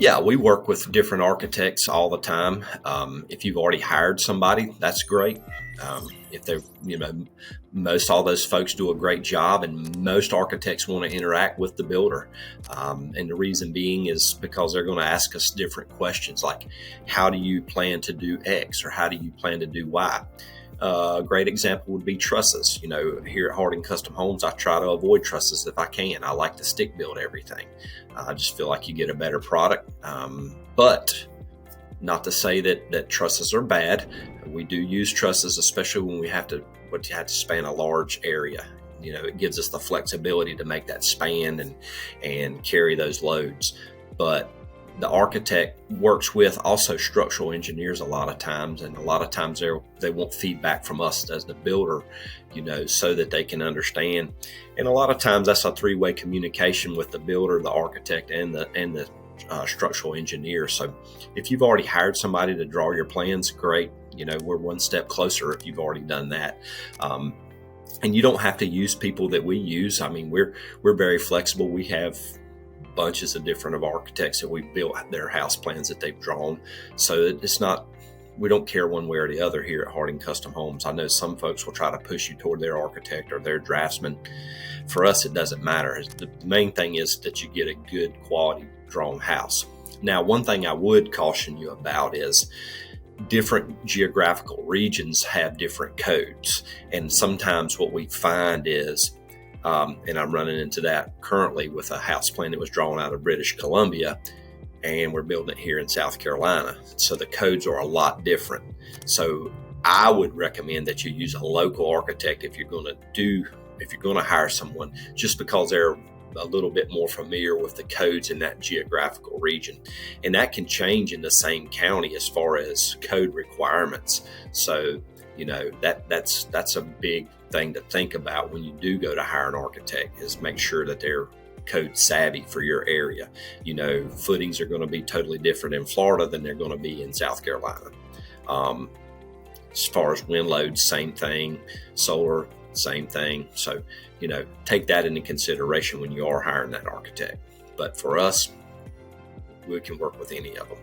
Yeah, we work with different architects all the time. If you've already hired somebody, that's great. If they're, most all those folks do a great job, and most architects want to interact with the builder. And the reason being is because they're going to ask us different questions like, how do you plan to do X, or how do you plan to do Y? A great example would be trusses. Here at Harding Custom Homes, I try to avoid trusses if I can. I like to stick build everything. I just feel like you get a better product. But not to say that trusses are bad. We do use trusses, especially when we have to span a large area. It gives us the flexibility to make that span and carry those loads. But the architect works with also structural engineers a lot of times, and a lot of times they want feedback from us as the builder, so that they can understand. And a lot of times that's a three-way communication with the builder, the architect, and the structural engineer. So if you've already hired somebody to draw your plans, great. We're one step closer if you've already done that. And you don't have to use people that we use. I mean, we're very flexible. We have bunches of different architects that we've built their house plans that they've drawn. So it's not, we don't care one way or the other here at Harding Custom Homes. I know some folks will try to push you toward their architect or their draftsman. For us, it doesn't matter. The main thing is that you get a good quality drawn house. Now, one thing I would caution you about is different geographical regions have different codes. And sometimes what we find is, and I'm running into that currently with a house plan that was drawn out of British Columbia, and we're building it here in South Carolina. So the codes are a lot different. So I would recommend that you use a local architect if you're going to hire someone, just because they're a little bit more familiar with the codes in that geographical region. And that can change in the same county as far as code requirements. So, that's a big thing to think about when you do go to hire an architect, is make sure that they're code savvy for your area. Footings are going to be totally different in Florida than they're going to be in South Carolina. As far as wind loads, same thing. Solar, same thing. So, take that into consideration when you are hiring that architect. But for us, we can work with any of them.